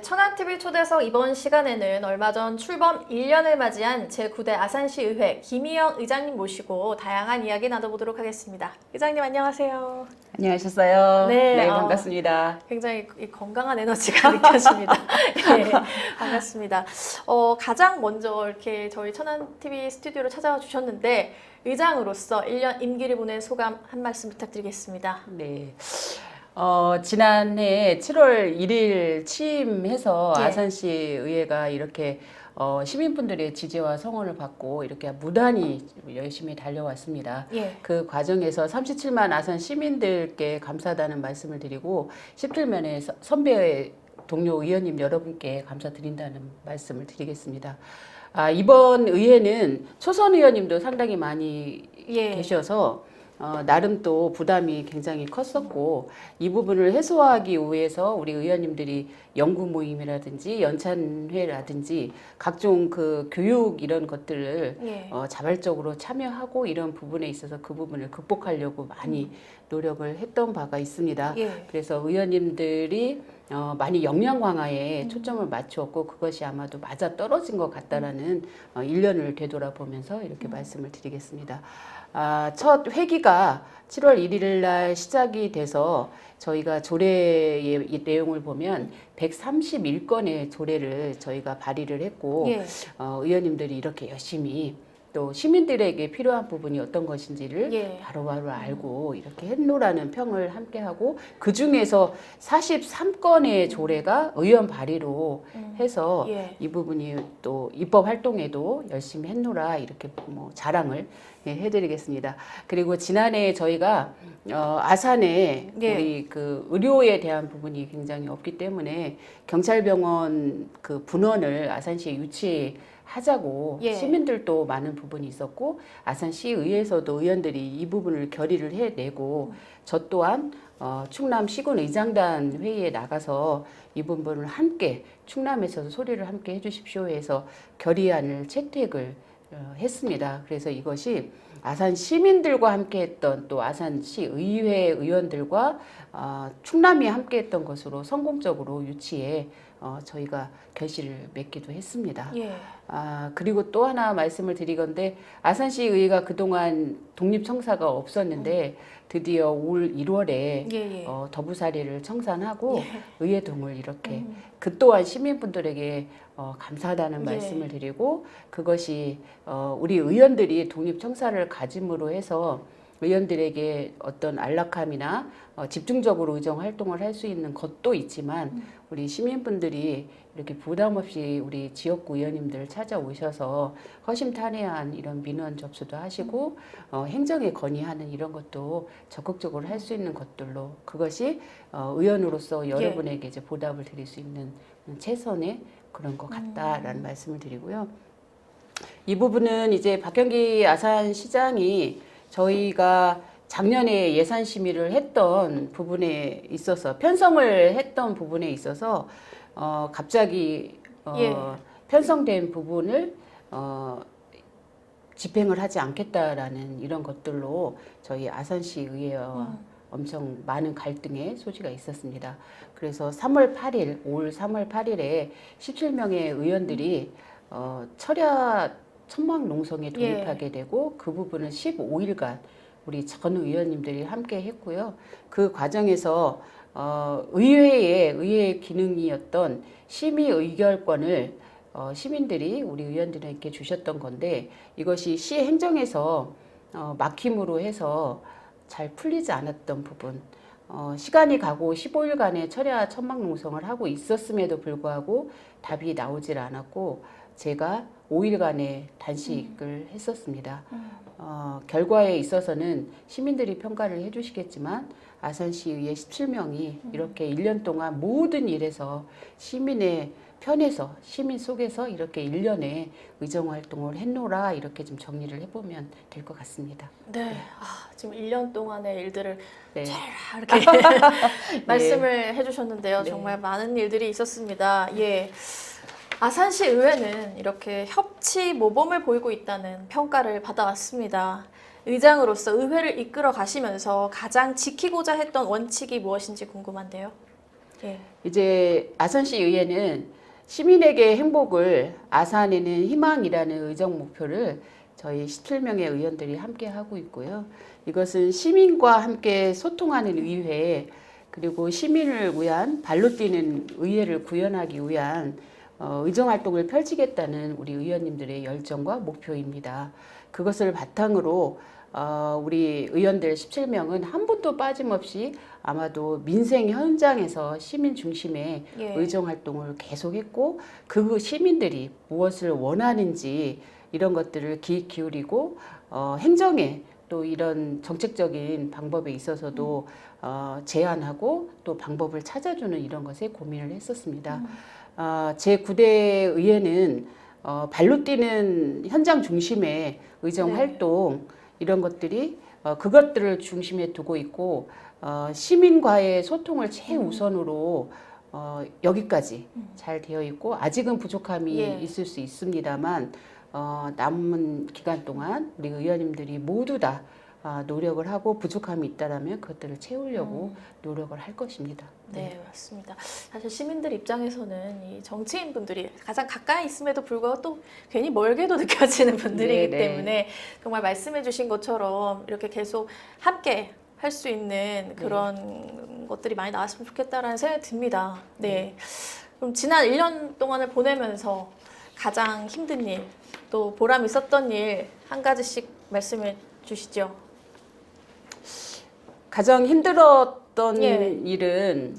천안TV 초대석 이번 시간에는 얼마 전 출범 1년을 맞이한 제9대 아산시의회 김희영 의장님 모시고 다양한 이야기 나눠보도록 하겠습니다. 의장님 안녕하세요. 안녕하셨어요. 네, 반갑습니다. 굉장히 건강한 에너지가 느껴집니다. 네, 반갑습니다. 가장 먼저 이렇게 저희 천안TV 스튜디오로 찾아와 주셨는데 의장으로서 1년 임기를 보낸 소감 한 말씀 부탁드리겠습니다. 네. 지난해 7월 1일 취임해서 예. 아산시 의회가 이렇게 시민분들의 지지와 성원을 받고 이렇게 무단히 열심히 달려왔습니다. 예. 그 과정에서 37만 아산 시민들께 감사하다는 말씀을 드리고 17면의 선배 동료 의원님 여러분께 감사드린다는 말씀을 드리겠습니다. 이번 의회는 초선 의원님도 상당히 많이 예. 계셔서 나름 또 부담이 굉장히 컸었고 이 부분을 해소하기 위해서 우리 의원님들이 연구 모임이라든지 연찬회라든지 각종 그 교육 이런 것들을 예. 자발적으로 참여하고 이런 부분에 있어서 그 부분을 극복하려고 많이 노력을 했던 바가 있습니다. 예. 그래서 의원님들이 많이 역량 강화에 초점을 맞추었고 그것이 아마도 맞아 떨어진 것 같다라는 1년을 되돌아보면서 이렇게 말씀을 드리겠습니다. 첫 회기가 7월 1일 날 시작이 돼서 저희가 조례의 내용을 보면 131건의 조례를 저희가 발의를 했고 예. 의원님들이 이렇게 열심히 또 시민들에게 필요한 부분이 어떤 것인지를 예. 바로바로 알고 이렇게 했노라는 평을 함께하고 그 중에서 43건의 조례가 의원 발의로 해서 예. 이 부분이 또 입법 활동에도 열심히 했노라 이렇게 뭐 자랑을 해드리겠습니다. 그리고 지난해 저희가 아산에 예. 우리 그 의료에 대한 부분이 굉장히 없기 때문에 경찰병원 그 분원을 아산시에 유치하자고 예. 시민들도 많은 부분이 있었고 아산시의회에서도 의원들이 이 부분을 결의를 해내고 저 또한 충남 시군 의장단 회의에 나가서 이 부분을 함께 충남에서도 소리를 함께 해주십시오 해서 결의안을 채택을 했습니다. 그래서 이것이 아산 시민들과 함께했던 또 아산시 의회 의원들과 충남이 함께했던 것으로 성공적으로 유치해 저희가 결실을 맺기도 했습니다. 예. 그리고 또 하나 말씀을 드리건데 아산시 의회가 그동안 독립청사가 없었는데 드디어 올 1월에 예. 더부사리를 청산하고 예. 의회동을 이렇게 그 또한 시민분들에게 감사하다는 예. 말씀을 드리고 그것이 우리 의원들이 독립청사를 가짐으로 해서 의원들에게 어떤 안락함이나 집중적으로 의정 활동을 할 수 있는 것도 있지만 우리 시민분들이 이렇게 부담 없이 우리 지역구 의원님들 찾아오셔서 허심탄회한 이런 민원 접수도 하시고 행정에 건의하는 이런 것도 적극적으로 할 수 있는 것들로 그것이 의원으로서 여러분에게 이제 보답을 드릴 수 있는 최선의 그런 것 같다라는 말씀을 드리고요. 이 부분은 이제 박경기 아산시장이 저희가 작년에 예산 심의를 했던 부분에 있어서 편성을 했던 부분에 있어서 갑자기 편성된 부분을 집행을 하지 않겠다라는 이런 것들로 저희 아산시 의회와 엄청 많은 갈등의 소지가 있었습니다. 그래서 3월 8일, 올 3월 8일에 17명의 의원들이 철야 천막 농성에 돌입하게 되고 그 부분은 15일간 우리 전 의원님들이 함께 했고요. 그 과정에서 의회의 기능이었던 심의 의결권을 시민들이 우리 의원들에게 주셨던 건데 이것이 시 행정에서 막힘으로 해서 잘 풀리지 않았던 부분 시간이 가고 15일간의 철야 천막 농성을 하고 있었음에도 불구하고 답이 나오질 않았고 제가 5일간의 단식을 했었습니다. 결과에 있어서는 시민들이 평가를 해주시겠지만 아산시의회 17명이 이렇게 1년 동안 모든 일에서 시민의 편에서 시민 속에서 이렇게 1년의 의정활동을 했노라 이렇게 좀 정리를 해보면 될 것 같습니다. 네. 지금 1년 동안의 일들을 네. 잘 이렇게 말씀을 해주셨는데요. 네. 정말 많은 일들이 있었습니다. 예. 아산시 의회는 이렇게 협치 모범을 보이고 있다는 평가를 받아왔습니다. 의장으로서 의회를 이끌어 가시면서 가장 지키고자 했던 원칙이 무엇인지 궁금한데요. 예. 이제 아산시 의회는 시민에게 행복을, 아산에는 희망이라는 의정 목표를 저희 17명의 의원들이 함께 하고 있고요. 이것은 시민과 함께 소통하는 의회, 그리고 시민을 위한 발로 뛰는 의회를 구현하기 위한 의정 활동을 펼치겠다는 우리 의원님들의 열정과 목표입니다. 그것을 바탕으로 우리 의원들 17명은 한 분도 빠짐없이 아마도 민생 현장에서 시민 중심의 예. 의정 활동을 계속했고, 그 시민들이 무엇을 원하는지 이런 것들을 귀 기울이고 행정에 또 이런 정책적인 방법에 있어서도 제안하고 또 방법을 찾아주는 이런 것에 고민을 했었습니다. 제 9대 의회는 발로 뛰는 현장 중심의 의정 네. 활동 이런 것들이 그것들을 중심에 두고 있고 시민과의 소통을 최우선으로 여기까지 잘 되어 있고, 아직은 부족함이 예. 있을 수 있습니다만 남은 기간 동안 우리 의원님들이 모두 다 노력을 하고 부족함이 있다라면 그것들을 채우려고 노력을 할 것입니다. 네, 맞습니다. 사실 시민들 입장에서는 이 정치인분들이 가장 가까이 있음에도 불구하고 또 괜히 멀게도 느껴지는 분들이기 네, 네. 때문에 정말 말씀해주신 것처럼 이렇게 계속 함께 할 수 있는 그런 것들이 많이 나왔으면 좋겠다라는 생각이 듭니다. 네. 그럼 지난 1년 동안을 보내면서 가장 힘든 일, 또 보람 있었던 일 한 가지씩 말씀해 주시죠. 가장 힘들었던 예. 일은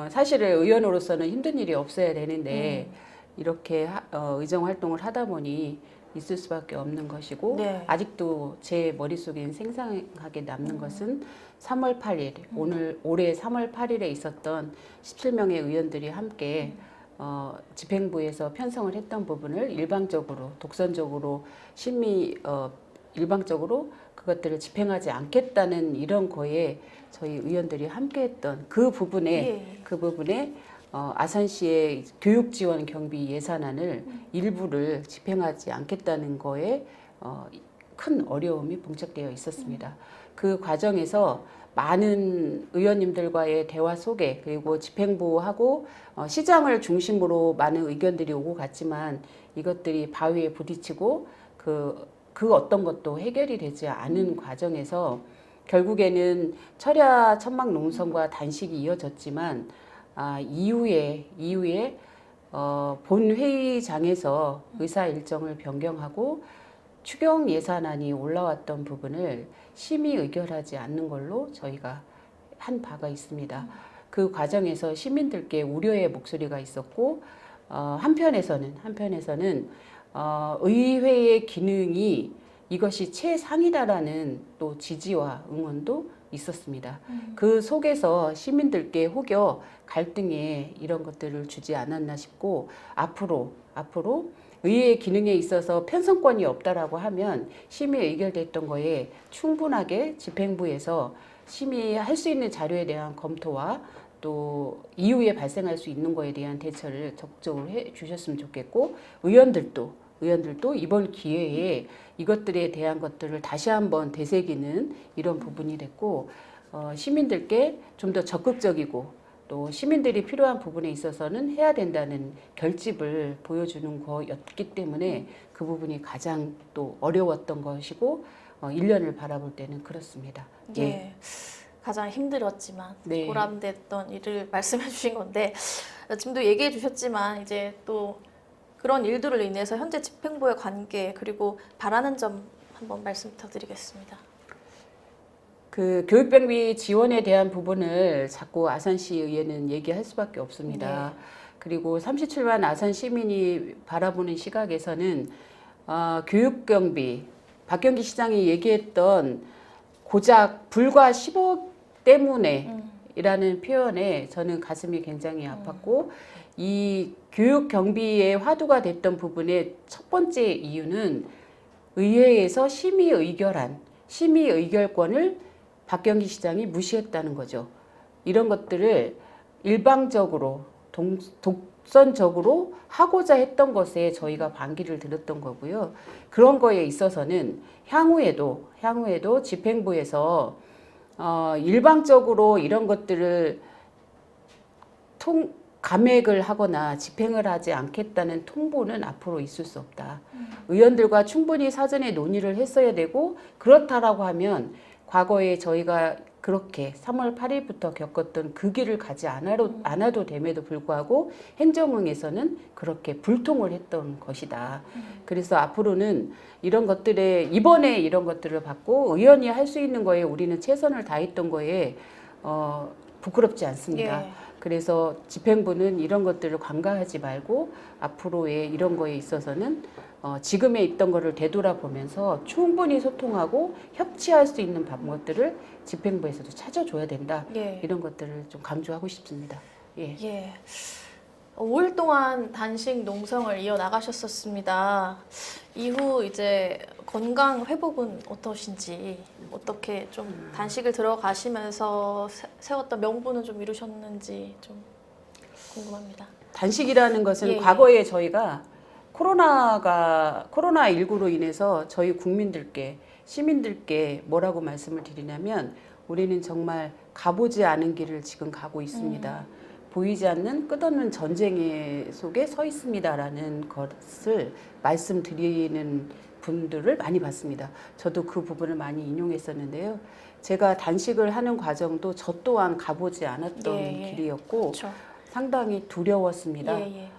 사실은 의원으로서는 힘든 일이 없어야 되는데 이렇게 의정 활동을 하다 보니 있을 수밖에 없는 것이고, 네. 아직도 제 머릿속에 생생하게 남는 것은 3월 8일 올해 3월 8일에 있었던 17명의 의원들이 함께 집행부에서 편성을 했던 부분을 일방적으로 독선적으로 일방적으로 그것들을 집행하지 않겠다는 이런 거에 저희 의원들이 함께했던 그 부분에 아산시의 교육 지원 경비 예산안을 일부를 집행하지 않겠다는 거에 큰 어려움이 봉착되어 있었습니다. 그 과정에서 많은 의원님들과의 대화 속에, 그리고 집행부하고 시장을 중심으로 많은 의견들이 오고 갔지만 이것들이 바위에 부딪히고 그 어떤 것도 해결이 되지 않은 과정에서 결국에는 철야 천막 농성과 단식이 이어졌지만 이후에 본 회의장에서 의사 일정을 변경하고 추경 예산안이 올라왔던 부분을 심의 의결하지 않는 걸로 저희가 한 바가 있습니다. 그 과정에서 시민들께 우려의 목소리가 있었고, 한편에서는 의회의 기능이 이것이 최상이다라는 또 지지와 응원도 있었습니다. 그 속에서 시민들께 혹여 갈등에 이런 것들을 주지 않았나 싶고, 앞으로 의회의 기능에 있어서 편성권이 없다라고 하면 심의 의결됐던 거에 충분하게 집행부에서 심의할 수 있는 자료에 대한 검토와 또 이후에 발생할 수 있는 거에 대한 대처를 적극적으로 해 주셨으면 좋겠고, 의원들도 이번 기회에 이것들에 대한 것들을 다시 한번 되새기는 이런 부분이 됐고, 시민들께 좀 더 적극적이고 또 시민들이 필요한 부분에 있어서는 해야 된다는 결집을 보여주는 거였기 때문에 그 부분이 가장 또 어려웠던 것이고 1년을 바라볼 때는 그렇습니다. 예. 가장 힘들었지만 네. 보람됐던 일을 말씀해 주신 건데, 지금도 얘기해 주셨지만 이제 또 그런 일들을 인해서 현재 집행부의 관계, 그리고 바라는 점 한번 말씀 부탁드리겠습니다. 그 교육병비 지원에 대한 부분을 자꾸 아산시 의회는 얘기할 수밖에 없습니다. 네. 그리고 37만 아산 시민이 바라보는 시각에서는 교육병비, 박경기 시장이 얘기했던 고작 불과 10억 때문에 이라는 표현에 저는 가슴이 굉장히 아팠고, 이 교육 경비의 화두가 됐던 부분의 첫 번째 이유는 의회에서 심의 의결권을 박경기 시장이 무시했다는 거죠. 이런 것들을 일방적으로 독선적으로 하고자 했던 것에 저희가 반기를 들었던 거고요. 그런 거에 있어서는 향후에도 집행부에서 일방적으로 이런 것들을 감액을 하거나 집행을 하지 않겠다는 통보는 앞으로 있을 수 없다. 의원들과 충분히 사전에 논의를 했어야 되고 그렇다라고 하면 과거에 저희가 그렇게 3월 8일부터 겪었던 그 길을 가지 않아도 됨에도 불구하고 행정응에서는 그렇게 불통을 했던 것이다. 그래서 앞으로는 이런 것들에 이번에 이런 것들을 받고 의원이 할 수 있는 거에 우리는 최선을 다했던 거에 부끄럽지 않습니다. 예. 그래서 집행부는 이런 것들을 관가하지 말고 앞으로의 이런 거에 있어서는 지금에 있던 거를 되돌아보면서 충분히 소통하고 협치할 수 있는 방법들을 집행부에서도 찾아줘야 된다. 예. 이런 것들을 좀 강조하고 싶습니다. 예. 예. 5일 동안 단식 농성을 이어 나가셨었습니다. 이후 이제 건강 회복은 어떠신지, 어떻게 좀 단식을 들어가시면서 세웠던 명분은 좀 이루셨는지 좀 궁금합니다. 단식이라는 것은 예, 예. 과거에 저희가 코로나19로 인해서 저희 국민들께 시민들께 뭐라고 말씀을 드리냐면 우리는 정말 가보지 않은 길을 지금 가고 있습니다. 보이지 않는 끝없는 전쟁의 속에 서 있습니다라는 것을 말씀드리는 분들을 많이 봤습니다. 저도 그 부분을 많이 인용했었는데요. 제가 단식을 하는 과정도 저 또한 가보지 않았던 예, 예. 길이었고 그렇죠. 상당히 두려웠습니다. 예, 예.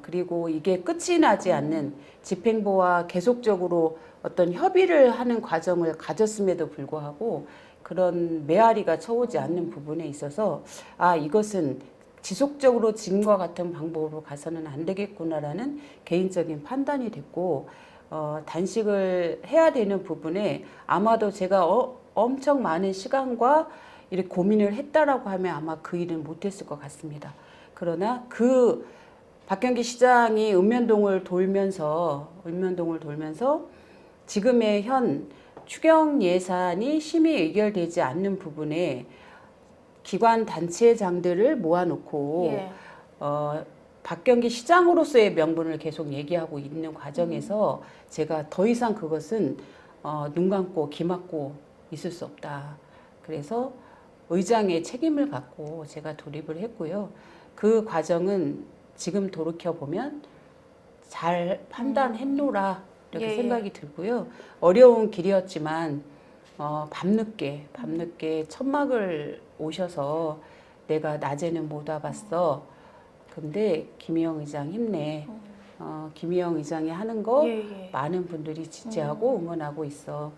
그리고 이게 끝이 나지 않는 집행부와 계속적으로 어떤 협의를 하는 과정을 가졌음에도 불구하고 그런 메아리가 쳐오지 않는 부분에 있어서 이것은 지속적으로 지금과 같은 방법으로 가서는 안 되겠구나라는 개인적인 판단이 됐고 단식을 해야 되는 부분에 아마도 제가 엄청 많은 시간과 이렇게 고민을 했다라고 하면 아마 그 일은 못했을 것 같습니다. 그러나 그 박경기 시장이 읍면동을 돌면서 지금의 현 추경 예산이 심의 의결되지 않는 부분에 기관 단체장들을 모아놓고 예. 박경기 시장으로서의 명분을 계속 얘기하고 있는 과정에서 제가 더 이상 그것은 눈 감고 귀 막고 있을 수 없다. 그래서 의장의 책임을 갖고 제가 돌입을 했고요. 그 과정은 지금 돌이켜보면 잘 판단했노라 이렇게 예, 생각이 들고요. 어려운 길이었지만 밤늦게 천막을 오셔서 내가 낮에는 못 와봤어. 근데 김희영 의장 힘내. 김희영 의장이 하는 거 예, 예. 많은 분들이 지지하고 응원하고 있어.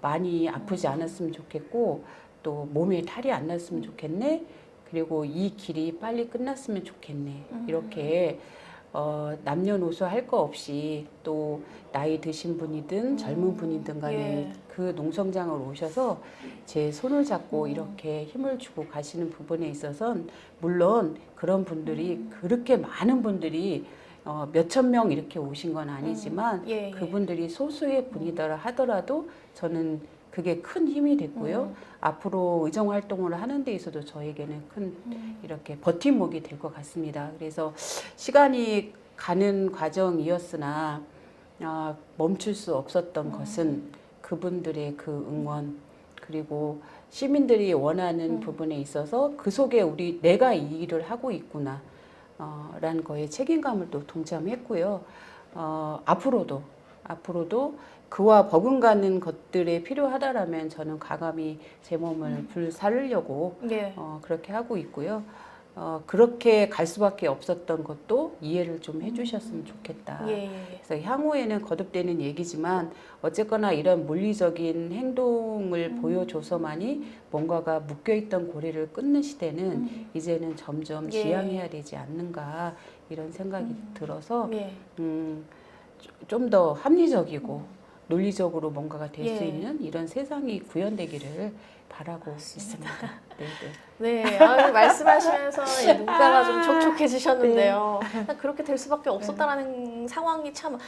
많이 아프지 않았으면 좋겠고 또 몸에 탈이 안 났으면 좋겠네. 그리고 이 길이 빨리 끝났으면 좋겠네. 이렇게 남녀노소 할 거 없이 또 나이 드신 분이든 젊은 분이든 간에 예. 그 농성장을 오셔서 제 손을 잡고 이렇게 힘을 주고 가시는 부분에 있어서는 물론 그런 분들이 그렇게 많은 분들이 몇천 명 이렇게 오신 건 아니지만 예, 예. 그분들이 소수의 분이더라 하더라도 저는 그게 큰 힘이 됐고요. 앞으로 의정 활동을 하는 데 있어도 저에게는 큰 이렇게 버팀목이 될 것 같습니다. 그래서 시간이 가는 과정이었으나 멈출 수 없었던 것은 그분들의 그 응원 그리고 시민들이 원하는 부분에 있어서 그 속에 내가 이 일을 하고 있구나 라는 거에 책임감을 또 동참했고요. 앞으로도 그와 버금가는 것들에 필요하다라면 저는 과감히 제 몸을 불사르려고 예. 그렇게 하고 있고요. 그렇게 갈 수밖에 없었던 것도 이해를 좀 해주셨으면 좋겠다. 예, 예. 그래서 향후에는 거듭되는 얘기지만 어쨌거나 이런 물리적인 행동을 보여줘서만이 뭔가가 묶여있던 고리를 끊는 시대는 이제는 점점 예. 지양해야 되지 않는가 이런 생각이 들어서 예. 좀 더 합리적이고 논리적으로 뭔가가 될 수 예. 있는 이런 세상이 구현되기를 바라고 있습니다. 네, 네, 말씀하시면서 눈가가 좀 촉촉해지셨는데요. 그렇게 될 수밖에 없었다라는 상황이 참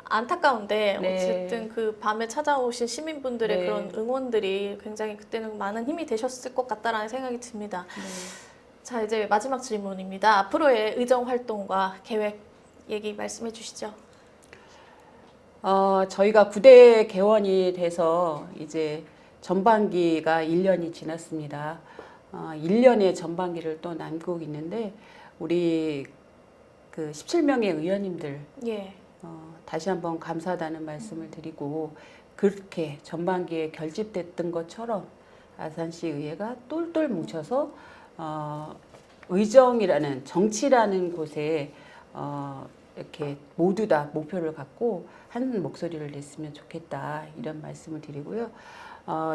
안타까운데 네. 어쨌든 그 밤에 찾아오신 시민분들의 네. 그런 응원들이 굉장히 그때는 많은 힘이 되셨을 것 같다라는 생각이 듭니다. 자, 이제 마지막 질문입니다. 앞으로의 의정 활동과 계획 얘기 말씀해 주시죠. 저희가 부대 개원이 돼서 이제 전반기가 1년이 지났습니다. 1년의 전반기를 또 남기고 있는데 우리 그 17명의 의원님들 예. 다시 한번 감사하다는 말씀을 드리고 그렇게 전반기에 결집됐던 것처럼 아산시 의회가 똘똘 뭉쳐서 의정이라는 정치라는 곳에 이렇게 모두 다 목표를 갖고 한 목소리를 냈으면 좋겠다 이런 말씀을 드리고요.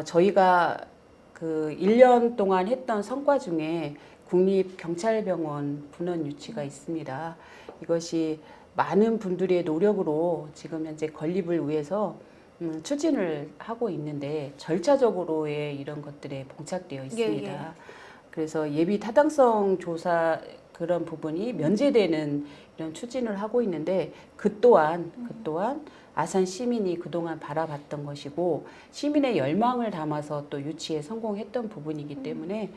저희가 그 1년 동안 했던 성과 중에 국립경찰병원 분원 유치가 있습니다. 이것이 많은 분들의 노력으로 지금 현재 건립을 위해서 추진을 하고 있는데 절차적으로의 이런 것들에 봉착되어 있습니다. 예. 그래서 예비 타당성 조사 그런 부분이 면제되는 이런 추진을 하고 있는데 그 또한 아산 시민이 그동안 바라봤던 것이고 시민의 열망을 담아서 또 유치에 성공했던 부분이기 때문에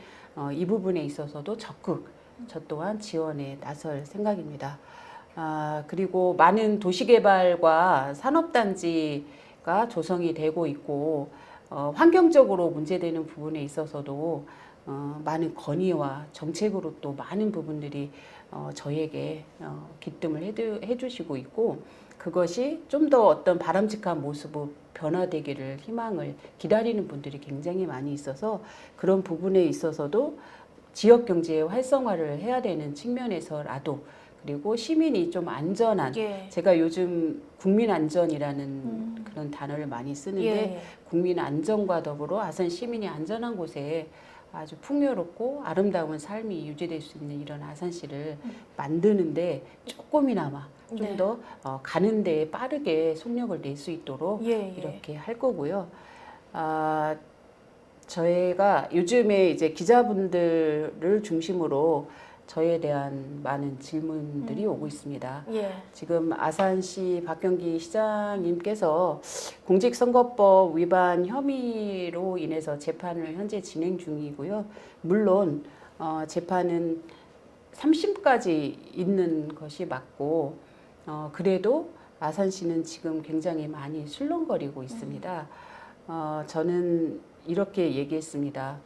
이 부분에 있어서도 적극 저 또한 지원에 나설 생각입니다. 그리고 많은 도시개발과 산업단지가 조성이 되고 있고 환경적으로 문제되는 부분에 있어서도 많은 건의와 정책으로 또 많은 부분들이 저희에게 기뜸을 해주시고 있고 그것이 좀 더 어떤 바람직한 모습으로 변화되기를 희망을 기다리는 분들이 굉장히 많이 있어서 그런 부분에 있어서도 지역 경제의 활성화를 해야 되는 측면에서라도 그리고 시민이 좀 안전한 예. 제가 요즘 국민 안전이라는 그런 단어를 많이 쓰는데 예. 국민 안전과 더불어 아산 시민이 안전한 곳에 아주 풍요롭고 아름다운 삶이 유지될 수 있는 이런 아산시를 만드는데 조금이나마 좀 네. 더 가는 데에 빠르게 속력을 낼 수 있도록 예. 이렇게 할 거고요. 저희가 요즘에 이제 기자분들을 중심으로 저에 대한 많은 질문들이 오고 있습니다. 예. 지금 아산시 박경기 시장님께서 공직선거법 위반 혐의로 인해서 재판을 현재 진행 중이고요. 물론 재판은 3심까지 있는 것이 맞고 그래도 아산시는 지금 굉장히 많이 술렁거리고 있습니다. 저는 이렇게 얘기했습니다.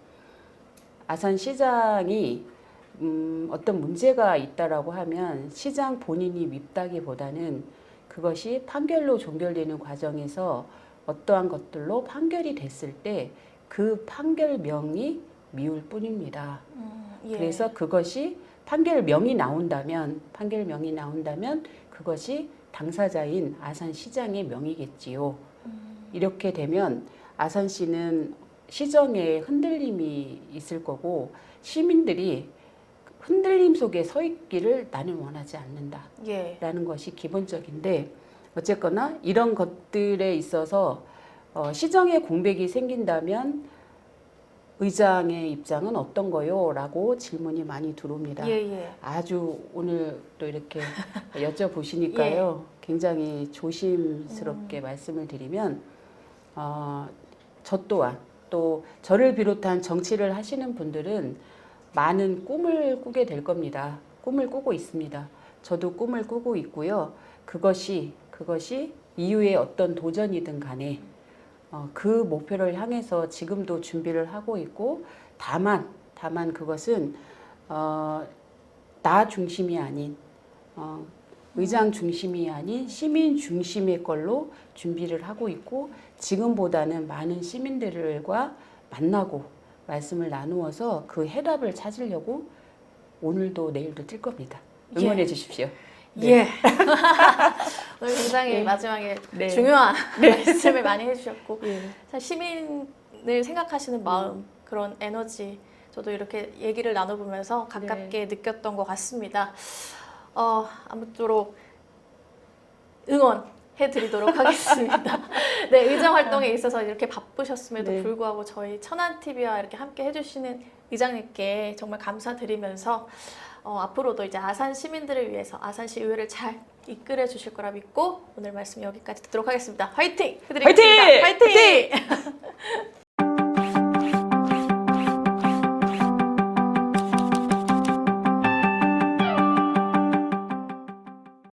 아산시장이 어떤 문제가 있다라고 하면 시장 본인이 밉다기보다는 그것이 판결로 종결되는 과정에서 어떠한 것들로 판결이 됐을 때 그 판결명이 미울 뿐입니다. 예. 그래서 그것이 판결명이 나온다면 그것이 당사자인 아산시장의 명이겠지요. 이렇게 되면 아산시는 시정에 흔들림이 있을 거고 시민들이 흔들림 속에 서 있기를 나는 원하지 않는다. 예. 라는 것이 기본적인데 어쨌거나 이런 것들에 있어서 시정의 공백이 생긴다면 의장의 입장은 어떤 거요? 라고 질문이 많이 들어옵니다. 예. 아주 오늘 또 이렇게 여쭤보시니까요. 굉장히 조심스럽게 말씀을 드리면 저 또한 또 저를 비롯한 정치를 하시는 분들은 많은 꿈을 꾸게 될 겁니다. 꿈을 꾸고 있습니다. 저도 꿈을 꾸고 있고요. 그것이 이후에 어떤 도전이든 간에 그 목표를 향해서 지금도 준비를 하고 있고 다만 그것은 나 중심이 아닌 의장 중심이 아닌 시민 중심의 걸로 준비를 하고 있고 지금보다는 많은 시민들과 만나고 말씀을 나누어서 그 해답을 찾으려고 오늘도 내일도 뛸 겁니다. 응원해 주십시오. 네. 예. 오늘 굉장히 네. 마지막에 네. 중요한 말씀을 많이 해주셨고 예. 사실 시민을 생각하시는 마음 그런 에너지 저도 이렇게 얘기를 나눠보면서 가깝게 느꼈던 것 같습니다. 아무쪼록 응원해드리도록 하겠습니다. 네, 의정 활동에 있어서 이렇게 바쁘셨음에도 네. 불구하고 저희 천안TV와 이렇게 함께 해주시는 의장님께 정말 감사드리면서 앞으로도 이제 아산 시민들을 위해서 아산시 의회를 잘 이끌어 주실 거라 믿고 오늘 말씀 여기까지 듣도록 하겠습니다. 화이팅! 해드리겠습니다. 화이팅! 화이팅!